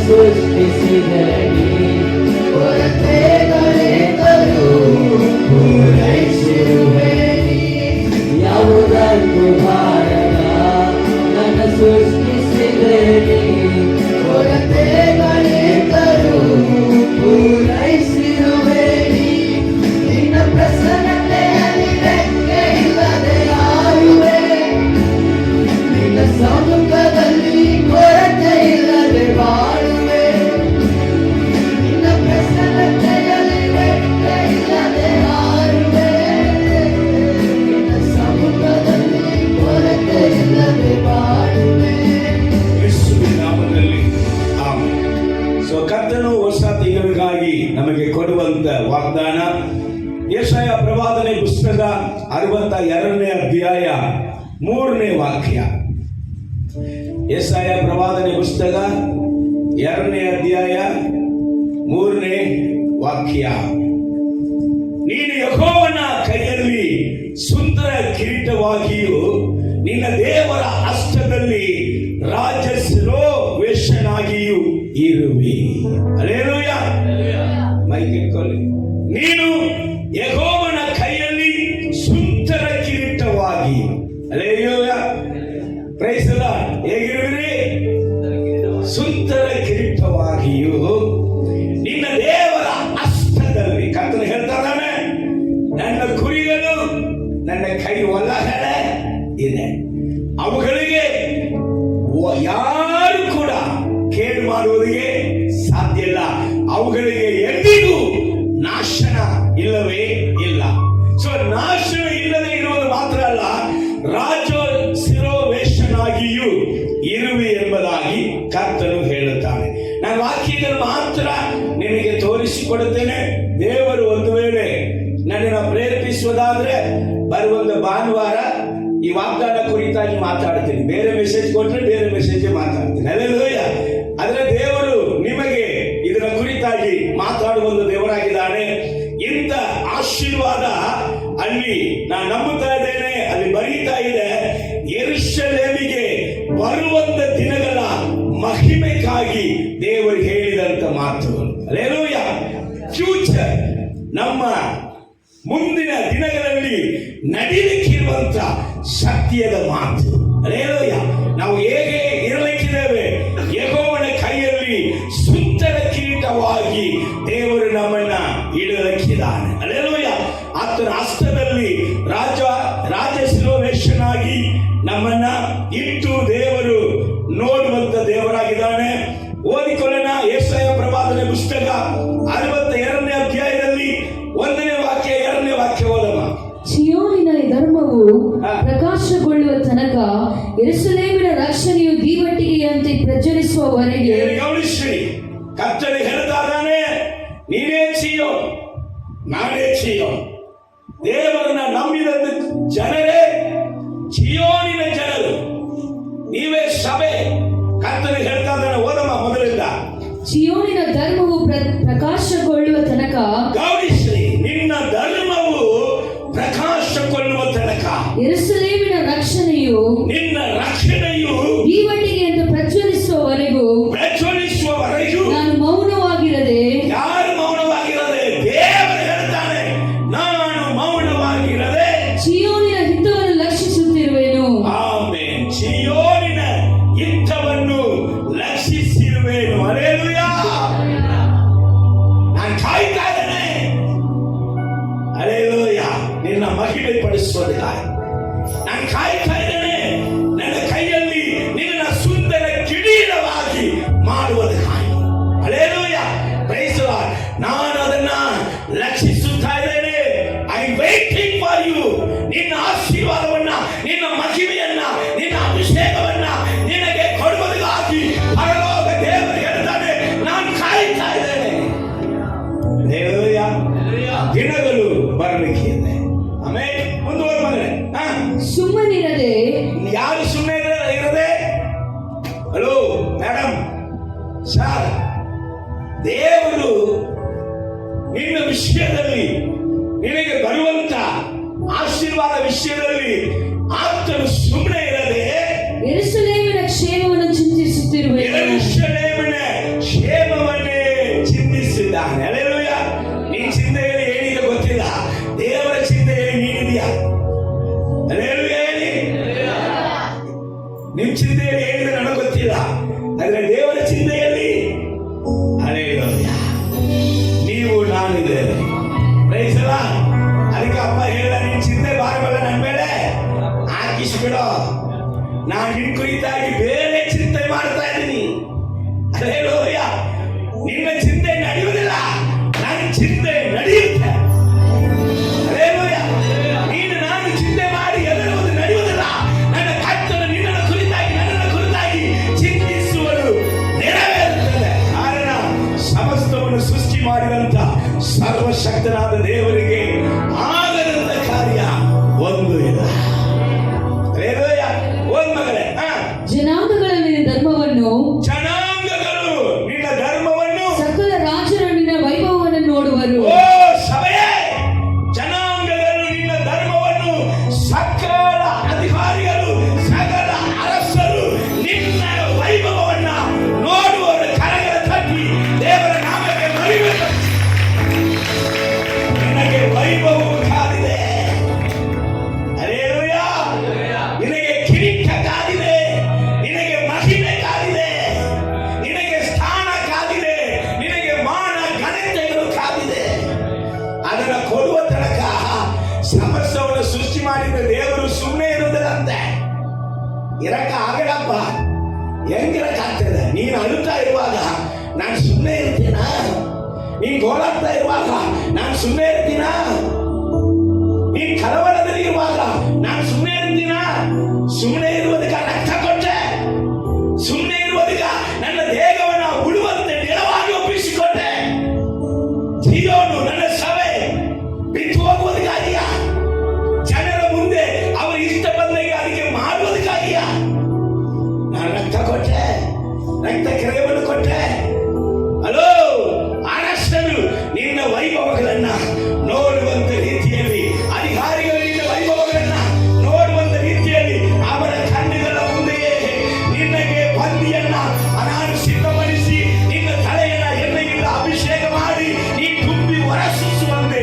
ಸೃಷ್ಟಿಸಿದೆ ನೀ, ಕೊರತೆಗಳೆಂದರೂ ಪೂರೈಸಿರುವೆ ನೀ. ಯಾವುದಕ್ಕೂ ಬಾರದ ನನ್ನ ಸೃಷ್ಟಿಸಿದೆ ನೀ, ಕೊರತೆಗಳೆಂದರೂ ಪೂರೈಸಿರುವೆ ನೀ. ನಿನ್ನ ಪ್ರಸನ್ನತೆಯಲ್ಲಿ ಲೆಕ್ಕೆ ಇಲ್ಲದೆ ಆರುವೆ, ನಿನ್ನ ಸಮ್ಮುಖದಲ್ಲಿ ಕೊರತೆ ಇಲ್ಲದೆ ಬಾಳುವೆ. ನಿನ್ನ ಪ್ರಸನ್ನತೆಯಲ್ಲಿ ಲೆಕ್ಕೆ ಇಲ್ಲದೆ ಆರುವೆ, ನಿನ್ನ ಸಮ್ಮುಖದಲ್ಲಿ ಕೊರತೆ ಇಲ್ಲದೆ ಬಾಳುವೆ. ಯೇಸುವಿನ ನಾಮದಲ್ಲಿ ಆಮೆನ್. ಕರ್ತನು ಹೊಸ ತಿಂಗಳಿಗಾಗಿ ನಮಗೆ ಕೊಡುವಂತ ವಾಗ್ದಾನ ಯೆಶಾಯ ಪ್ರವಾದನೆ ಪುಸ್ತಕ 62ನೇ ಅಧ್ಯಾಯ 3ನೇ ವಾಕ್ಯ. ಯೆಶಾಯ ಪ್ರವಾದನೆ ಪುಸ್ತಕ 2ನೇ ಅಧ್ಯಾಯ 3ನೇ ವಾಕ್ಯ. ನೀನು ಯೆಹೋವನ ಕೈಯಲ್ಲಿ ಸುಂದರ ಕಿರೀಟವಾಗಿಯೂ ನಿನ್ನ ದೇವರ ಹಸ್ತದಲ್ಲಿ ರಾಜಸಿರೋವೇಶನಾಗಿಯೂ ಇರುವಿ. ಹಲ್ಲೆಲೂಯ. ಮೈಕೆತ್ಕೊಳ್ಳಿ. ನೀನು ಯೆಹೋವನ ಕೈಯಲ್ಲಿ ಸುಂದರ ಕಿರೀಟವಾಗಿ, ಹಲ್ಲೆಲೂಯ, ಪ್ರೈಸ್ ದಿ ಲಾರ್ಡ್, ಹೇಗಿರುವಿರಿ? ಸುಂದರ ಕಿರೀಟವಾಗಿಯೂ ನಿನ್ನ ದೇವರ ಹಸ್ತದಲ್ಲಿ. ಕರ್ತನು ಹೇಳ್ತಾ ಇದ್ದಾನೆ, ನನ್ನ ಕುರಿಗಳು ನನ್ನ ಕೈ ಒಳಗಡೆ ಇದೆ, ಅವುಗಳಿಗೆ ಯಾರು ಕೂಡ ಕೇಡು ಮಾಡುವುದಕ್ಕೆ ಸಾಧ್ಯ ಇಲ್ಲ, ಅವುಗಳಿಗೆ ಎಂದಿಗೂ ನಾಶನ ಇಲ್ಲವೇ ಇಲ್ಲ. ಸೊ ನಾಶನ ಇಲ್ಲದೆ ಇರುವುದು ಮಾತ್ರ ಅಲ್ಲ, ರಾಜ ಶಿರೋವೇಶನಾಗಿಯೂ ಇರುವೆ ಎಂಬುದಾಗಿ ಕರ್ತನು ಹೇಳುತ್ತಾನೆ. ನಾನು ವಾಕ್ಯದಲ್ಲಿ ಮಾತ್ರ ನಿಮಗೆ ತೋರಿಸಿಕೊಡುತ್ತೇನೆ. ದೇವರು ಒಂದು ವೇಳೆ ನನ್ನನ್ನು ಪ್ರೇರೇಪಿಸುವುದಾದ್ರೆ ಬರುವಂತ ಭಾನುವಾರ ಈ ವಾಗ್ದಾನ ಕುರಿತಾಗಿ ಮಾತಾಡ್ತೀನಿ. ಬೇರೆ ಮೆಸೇಜ್ ಕೊಟ್ಟರೆ ಬೇರೆ ಮೆಸೇಜ್ ಮಾತಾಡ್ತೀನಿ. ಹಲ್ಲೆಲೂಯ. ಆದ್ರೆ ದೇವರು ನಿಮಗೆ ಇದರ ಕುರಿತಾಗಿ ಮಾತಾಡುವ ದೇವರಾಗಿದ್ದಾನೆ. ಇಂಥ ಆಶೀರ್ವಾದ ಅಲ್ಲಿ ನಾನು ನಂಬುತ್ತಾ ಇದ್ದೇನೆ, ಅಲ್ಲಿ ಬರೀತಾ ಇದೆ, ಯೆರೂಸಲೇಮಿಗೆ ಬರುವಂತ ದಿನಗಳ ಮಹಿಮೆಗಾಗಿ ದೇವರು ಹೇಳಿದಂತ ಮಾತುಗಳು. ಹಲ್ಲೆಲೂಯ. ಫ್ಯೂಚರ್, ನಮ್ಮ ಮುಂದಿನ ದಿನಗಳಲ್ಲಿ ನಡೀಲಿಕ್ಕಿರುವಂತ ಸತ್ಯದ ಮಾತು. ಹಲ್ಲೆಲೂಯ. ನಾವು ಹೇಗೆ ಇರಲಿಕ್ಕಿದ್ದೇವೆ? ಯೆಹೋವನ ಕೈಯಲ್ಲಿ ಸುಂದರ ಕಿರೀಟವಾಗಿ ದೇವರು ನಮ್ಮನ್ನ ಇಡಲಿಕ್ಕಿದ್ದಾನೆ. ಹಲ್ಲೆಲೂಯ. ಆತನ ಹಸ್ತದಲ್ಲಿ ರಾಜಸಿರೋವೇಶನಾಗಿ ನಮ್ಮನ್ನ ಇಟ್ಟು ದೇವರು ನೋಡುವಂತ ದೇವರಾಗಿದ್ದಾನೆ. ಓದಿಕೊಳ್ಳೋಣ. ಯೆಶಾಯ ಪ್ರವಾದನೆ ಪುಸ್ತಕ 62ನೇ ಅಧ್ಯಾಯದಲ್ಲಿ 1ನೇ ವಾಕ್ಯ 2ನೇ ವಾಕ್ಯ ಓದೋಣ. ಚೀಯೋನಿನ ಧರ್ಮವು ಪ್ರಕಾಶಗೊಳ್ಳುವ ತನಕ ಯೆರೂಸಲೇಮಿನ ರಕ್ಷಣೆಯು ದೀವಟಿಗೆಯಂತೆ ಪ್ರಜ್ವಲಿಸುವವರೆಗೆ. ಗಮನಿಸಿ, ಕರ್ತನು ಹೇಳ್ತಾ ಇದ್ದಾನೆ, ನೀನೇ ಚೀಯೋನ್, ನಾನೇ ಚೀಯೋನ್. ದೇವರನ್ನ ನಂಬಿದಂತ ಜನರೇ ಚೀಯೋನಿನ ಜನರು, ನೀವೇ ಸಭೆ. ಕರ್ತನು ಹೇಳ್ತಾ ಇದ್ದಾನೆ, ಓದಮ್ಮ ಮೊದಲಿಂದ. ಚೀಯೋನಿನ ಧರ್ಮವು ಪ್ರಕಾಶಗೊಳ್ಳುವ ತನಕ. ಗಮನಿಸಿ, ನಿನ್ನ ಧರ್ಮವು ಪ್ರಕಾಶಗೊಳ್ಳುವ ತನಕ ಯೆರೂಸಲೇಮಿನ ರಕ್ಷಣೆಯು, ನಿನ್ನ ರಕ್ಷಣೆಯು ದೀವಟಿಗೆಯಂತೆ ಪ್ರಜ್ವಲಿಸುವವರೆಗೂ ನಾನು ಮೌನವಾಗಿರದೆ. ಯಾರು ಮೌನವಾಗಿರದೆ? ದೇವರು ಹೇಳ್ತಾನೆ, ನಾನು ಮೌನವಾಗಿರದೆ ಚೀಯೋನಿನ ಹಿತವನ್ನು ಲಕ್ಷಿಸುತ್ತಿರುವೆನು. ಆಮೆನ್. ಚೀಯೋನಿನ ಹಿತವನ್ನು ಲಕ್ಷಿಸಿರುವೆನು. ಹಲ್ಲೆಲೂಯ. ನಾನು ಕಾಯ್ತಾ ಇದ್ದೇನೆ. ಹಲ್ಲೆಲೂಯ. ನಿನ್ನ ಮಹಿಮೆ ಪಡಿಸುವುದಿಲ್ಲ. ನಾನು ಕಾಯ್ತಾ ಇದ್ದೇನೆ, ನನ್ನ ಕೈಯಲ್ಲಿ ನಿನ್ನ ಸುಂದರ ಕಿರೀಟವಾಗಿ ಮಾಡುವುದಕ್ಕಾಗಿ. ಹಲ್ಲೆಲೂಯ. Praise the lord. ನಾನು ಅದನ್ನ ಲಕ್ಷಿಸುತ್ತಾ ಇದ್ದೇನೆ. I waiting for you. ನಿನ್ನ ಆಶೀರ್ವಾದವನ್ನ, ನಿನ್ನ ಮಹಿಮೆಯನ್ನ, ನಿನ್ನ ಅಭಿಷೇಕವನ್ನ ನಿನಗೆ ಕೊಡುವುದಕ್ಕಾಗಿ ಪರಲೋಕ ದೇವರು ಹೇಳ್ತಾನೆ, ನಾನು ಕಾಯ್ತಾ ಇದ್ದೇನೆ. ಹಲ್ಲೆಲೂಯ. ದಿನಗಳು ಬರಲಿಕ್ಕಿದೆ. ಆಮೇಲೆ ಮುಂದುವರೆದ ಮಗನೇ, ಸುಮ್ಮನಿರದೆ. ಯಾರು ಸುಮ್ಮನೆ ಇರದೆ? ಹಲೋ ಮೇಡಮ್, ಸರ್, ದೇವರು ನಿನ್ನ ವಿಷಯದಲ್ಲಿ, ನಿನಗೆ ಬರುವಂತ ಆಶೀರ್ವಾದ ವಿಷಯದಲ್ಲಿ ಆತನು ಸುಮ್ಮನೆ ಇರದೆ ಯೆರೂಸಲೇಮಿನ ಕ್ಷೇಮವನ್ನು ಚಿಂತಿಸುತ್ತಿರುವೆ. ಯೆರೂಸಲೇಮಿನ ನಿನ್ನ ಚಿಂತೆ ನಡೆಯುವುದಿಲ್ಲ, ನನ್ನ ಚಿಂತೆ ನಡೆಯುತ್ತೆ. ಹಲ್ಲೆಲೂಯಾ. ನೀನು ನಾನು ಚಿಂತೆ ಮಾಡಿ ಎದುರುವುದು ನಡೆಯುವುದಿಲ್ಲ. ನನ್ನ ಕರ್ತನು ನಿನ್ನನ್ನು ಕುರಿತಾಗಿ ನನ್ನನ್ನು ಕುರಿತಾಗಿ ಚಿಂತಿಸುವುದು ನೆರವೇರುತ್ತದೆ. ಕಾರಣ ಸಮಸ್ತವನ್ನು ಸೃಷ್ಟಿ ಮಾಡಿದಂತ ಸರ್ವಶಕ್ತನಾದ ದೇವರಿಗೆ ಆಗದಂತ ಕಾರ್ಯ ಒಂದು ಇಲ್ಲ. ಹಲ್ಲೆಲೂಯಾ. ಒಂದ್ ಮಗಳೇ, ಜನಾಂಗಗಳಲ್ಲಿ ನಿನ್ನ ಧರ್ಮವನ್ನು, ಜನಾಂಗಗಳು ನಿನ್ನ ಧರ್ಮವನ್ನು, ಸಕಲ ರಾಜರು ನಿನ್ನ ವೈಭವವನ್ನು ನೋಡುವರು. ಓ ಸಭೆಯೇ, ಜನಾಂಗಗಳು ನಿನ್ನ ಧರ್ಮವನ್ನು, ಸಕಲ ಅಧಿಕಾರಿಗಳು, ಸಕಲ ಅರಸರು ನಿನ್ನ ವೈಭವವನ್ನ ನೋಡುವರು. ಕರಗಳ ತಟ್ಟಿ ದೇವರ ನಾಮಕ್ಕೆ ಮಹಿಮೆ. ನಿನಗೆ ವೈಭವವು ಕಾದಿದೆ. ಹಲ್ಲೆಲೂಯಾ. ನಿನಗೆ ಕಿರೀಟ ಕಾದಿದೆ, ನಿನಗೆ ಮಹಿಮೆ ಕಾದಿದೆ, ನಿನಗೆ ಸ್ಥಾನ ಕಾದಿದೆ, ನಿನಗೆ ಮಾನ ಘನತೆಗಳು ಕಾದಿದೆ. ಅದನ್ನು ಕೊಡುವ ತನಕ ಸಮಸ್ಯೆಯನ್ನು ಸೃಷ್ಟಿ ಮಾಡಿದ ದೇವರು ಸುಮ್ಮನೆ ಇರುವುದಿಲ್ಲಂತೆ. ಇರಕ್ಕ ಆಗಲ್ಲಪ್ಪ. ಹೆಂಗಿರಕ್ಕಾಗ್ತದೆ? ನೀನು ಅಳುತ್ತಾ ಇರುವಾಗ ನಾನು ಸುಮ್ಮನೆ ಇರ್ತೀನ? ನೀನ್ ಗೋಳಾಡ್ತಾ ಇರುವಾಗ ನಾನು ಸುಮ್ಮನೆ ಇರ್ತೀನ? ನೀನ್ ಕಳವಳದಲ್ಲಿ ಇರುವಾಗ ನಾನು ಸುಮ್ಮನೆ ಇರ್ತೀನ? ಸುಮ್ಮನೆ ಇರುವುದಕ್ಕೆ ರಕ್ತ ಕೊಟ್ಟೆ, ಸುಮ್ಮನೆ ಇರುವುದಕ್ಕೆ ನನ್ನ ದೇಹವನ್ನು ಉಳುವಂತೆ ನಿಳವಾಗಿ ಒಪ್ಪಿಸಿಕೊಟ್ಟೆ. ಜೀವನು ನನ್ನ ಸಭೆ ಬಿಟ್ಟು ಹೋಗುವುದಕ್ಕಾಗಿಯ, ಜನರ ಮುಂದೆ ಅವರು ಇಷ್ಟ ಬಂದಾಗ ಅದಕ್ಕೆ ಮಾಡುವುದಕ್ಕಾಗಿಯ ನಾನು ರಕ್ತ ಕೊಟ್ಟೆ, ರಕ್ತ ಕ್ರಯವನ್ನು ಕೊಟ್ಟೆ. ಹಲೋ, ಅರಸನು ನಿನ್ನ ವೈಭವಗಳನ್ನ ನೋಡುವಂತ ರೀತಿಯಲ್ಲಿ, ಅಧಿಕಾರಿಗಳು ನಿನ್ನ ವೈಭವಗಳನ್ನ ನೋಡುವಂತ ರೀತಿಯಲ್ಲಿ ಅವರ ಕಣ್ಣುಗಳ ಮುಂದೆಯೇ ನಿನ್ನಗೆ ಬಂದಿಯನ್ನ ನಾನು ಸಿದ್ಧಪಡಿಸಿ ನಿನ್ನ ತಲೆಯನ್ನ ಎಣ್ಣೆಯಿಂದ ಅಭಿಷೇಕ ಮಾಡಿ ನೀ ತುಂಬಿ ಹೊರಸೂಸುವಂತೆ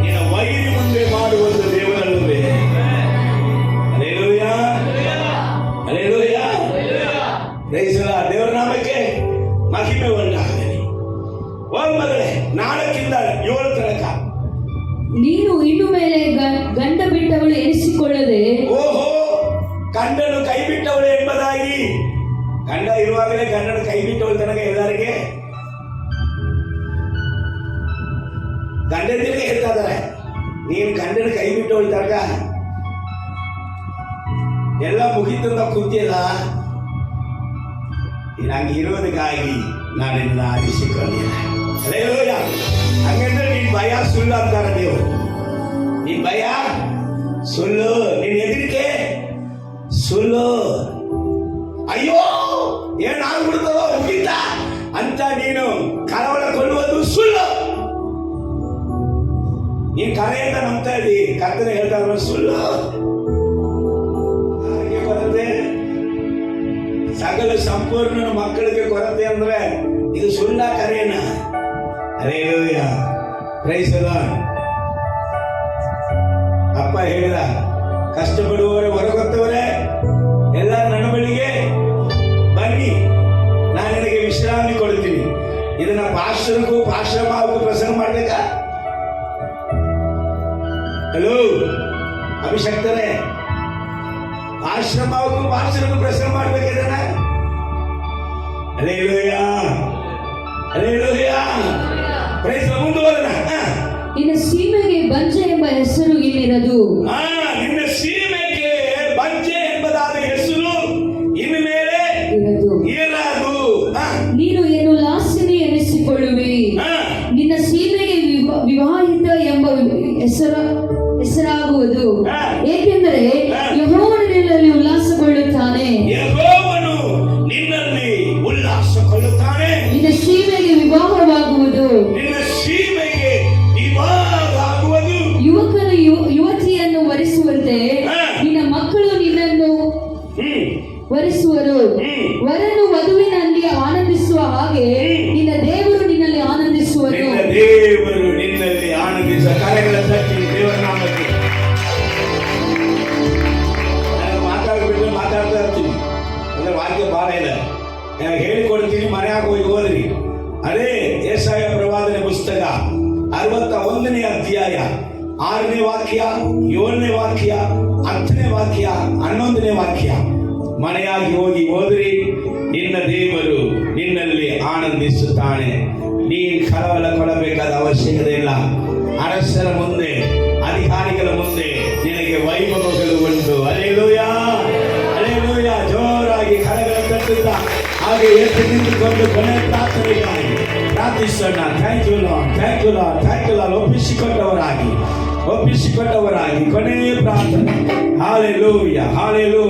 ನಿನ್ನ ವೈರಿ ಮುಂದೆ ಮಾಡುವಂತ ದೇವರಲ್ಲವೇ? Hallelujah, hallelujah. Praise the Lord. ದೇವರ ನಾಮಕ್ಕೆ ಮಹಿಮೆ ಉಂಟಾಗಲಿ. ಒಂದ್ ಮಗಳೇ, 4ರಿಂದ 7 ತನಕ ನೀನು ಇನ್ನು ಮೇಲೆ ಗಂಡ ಬಿಟ್ಟವಳು ಎನಿಸಿಕೊಳ್ಳದೆ, ಓಹೋ, ಗಂಡನು ಕೈ ಬಿಟ್ಟವಳು ಎಂಬುದಾಗಿ. ಗಂಡ ಇರುವಾಗಲೇ ಗಂಡನ ಕೈ ಬಿಟ್ಟವಳು ತನಕ ಎಲ್ಲರಿಗೆ ಗಂಡಂದಿರಿಗೆ ಹೇಳ್ತಾ ಇದ್ದಾರೆ, ನೀನು ಗಂಡನ ಕೈ ಬಿಟ್ಟವಳು ತನಕ ಎಲ್ಲ ಮುಗಿತಂದ ಕುಂತಿಲ್ಲ. ನಂಗೆ ಇರೋದಕ್ಕಾಗಿ ನಾನು ನಿನ್ನ ಆರಿಸಿಕೊಂಡಿಲ್ಲ. ಹಲ್ಲೆಲೂಯಾ. ಹಂಗಂದ್ರೆ ನಿನ್ ಭಯ ಸುಳ್ಳು ಅಂತಾರ ದೇವರು. ನಿನ್ ಭಯ ಸುಳ್ಳು, ನಿನ್ ಹೆದರಿಕೆ ಸುಳ್ಳು. ಅಯ್ಯೋ ಏನಾಗ್ಬಿಡ್ತದೋ ಮುಗಿತ ಅಂತ ನೀನು ಕಳವಳಗೊಳ್ಳುವುದು ಸುಳ್ಳು. ನೀನ್ ಕರೆಯಿಂದ ನಂಬ್ತಾ ಇದ್ದಿ, ಕರ್ತನೆ ಹೇಳ್ತಾ ಇರೋ ಸುಳ್ಳು. ಹಾಗೆ ಬರುತ್ತೆ. ಸಕಲ ಸಂಪೂರ್ಣ ಮಕ್ಕಳಿಗೆ ಕೊರತೆ ಅಂದ್ರೆ ಇದು ಸುಳ್ಳ ಕರೆಯನ? ಹಲ್ಲೆಲೂಯಾ. Praise the lord. ಅಪ್ಪ ಹೇಳಿದ, ಕಷ್ಟಪಡುವವರೇ ಹೊರಗೊತ್ತವರೇ ಎಲ್ಲ ನನ್ನ ಬಳಿಗೆ ಬನ್ನಿ, ನಾನು ನಿನಗೆ ವಿಶ್ರಾಂತಿ ಕೊಡ್ತೀನಿ. ಇದನ್ನ ಪಾಶ್ರಮಕ್ಕೂ ಪಾಶ್ರಮಕ್ಕೂ ಪ್ರಸಂಗ ಮಾಡ್ಬೇಕಾ? ಹಲೋ ಅಭಿಷಕ್ತರೇ, ಆಶ್ರಮಕ್ಕೂ ಪಾಶ್ರಮಕ್ಕೂ ಪ್ರಸಂಗ ಮಾಡ್ಬೇಕಿದ್ದಾನ? Hallelujah, hallelujah. Praise the Lord. ಮುಂದುವರೆದ. ನಿನ್ನ ಸೀಮೆಗೆ ಬಂಜೆ ಎಂಬ ಹೆಸರು ಇಲ್ಲಿರದು. ನಿನ್ನ ಸೀಮೆಗೆ ಬಂಜೆ ಎಂಬುದಾದ ಹೆಸರು ಇನ್ನು ಮೇಲೆ ಇರದು. ನೀನು ಏನು ಲಾಸ್ಯನೇ ಎನಿಸಿಕೊಳ್ಳುವಿ. ನಿನ್ನ ಸೀಮೆಗೆ ವಿವಾಹಿತ ಎಂಬ ಹೆಸರಾಗುವುದು. ಏಕೆಂದರೆ ಯೆಹೋವನು ನಿನ್ನಲ್ಲಿ ಉಲ್ಲಾಸಗೊಳ್ಳುತ್ತಾನೆ. ಯೆಹೋವನು ನಿನ್ನಲ್ಲಿ ಉಲ್ಲಾಸಗೊಳ್ಳುತ್ತಾನೆ. ನಿನ್ನ ಸೀಮೆಗೆ ವಿವಾಹವಾಗುವುದು. ನಿನ್ನ ಸೀಮೆಗೆ ವಿವಾಹವಾಗುವುದು. ಯುವಕನು ಯುವತಿಯನ್ನು ವರಿಸುವಂತೆ ನಿನ್ನ ಮಕ್ಕಳು ನಿನ್ನನ್ನು ವರಿಸುವರು. ವರನು ವಧುವಿನಲ್ಲಿ ಆನಂದಿಸುವ ಹಾಗೆ ನಿನ್ನ ದೇವರು ನಿನ್ನಲ್ಲಿ ಆನಂದಿಸುವರು. ನಿನ್ನ ದೇವರು ನಿನ್ನಲ್ಲಿ ಆನಂದಿಸ. ಕರೆಗಳ ತಟ್ಟಿ ದೇವರ ನಾಮಕ್ಕೆ. ನಾನು ಮಾತಾಡ್ಬಿಟ್ರೆ ಮಾತಾಡ್ತಾ ಇರ್ತೀನಿ, ಅಂದ್ರೆ ವಾಕ್ಯ ಬಹಳ ಇದೆ, ನಾನು ಹೇಳಿಕೊಡ್ತೀನಿ. ಮನೆಯಾಗ ಹೋಗಿ ಓದ್ರಿ. ಅದೇ ಯೆಶಾಯ ಪ್ರವಾದನೆ ಪುಸ್ತಕ 61ನೇ ಅಧ್ಯಾಯ 6ನೇ ವಾಕ್ಯ, 7ನೇ ವಾಕ್ಯ, 10ನೇ ವಾಕ್ಯ, 11ನೇ ವಾಕ್ಯ ಮನೆಯಾಗಿ ಹೋಗಿ ಓದ್ರಿ. ನಿನ್ನ ದೇವರು ನಿನ್ನಲ್ಲಿ ಆನಂದಿಸುತ್ತಾನೆ. ನೀ ಕಳವಳ ಕೊಡಬೇಕಾದ ಅವಶ್ಯಕತೆ ಇಲ್ಲ. ಅರಸರ ಮುಂದೆ, ಅಧಿಕಾರಿಗಳ ಮುಂದೆ ನಿನಗೆ ವೈಭವಗಳು ಉಂಟು. Alleluia, alleluia. ಜೋರಾಗಿ ಕರಗಳ ತಟ್ಟುತ್ತಾ ಹಾಗೆ ಎದ್ದು ನಿಂತುಕೊಂಡು ಕೊನೆ ಪ್ರಾರ್ಥನೆಗಾಗಿ ಪ್ರಾರ್ಥಿಸೋಣ. Thank you Lord, thank you Lord, thank you Lord. ಒಪ್ಪಿಸಿಕೊಟ್ಟವರಾಗಿ ಕೊನೆ ಪ್ರಾರ್ಥನೆ. Hallelujah, hallelujah.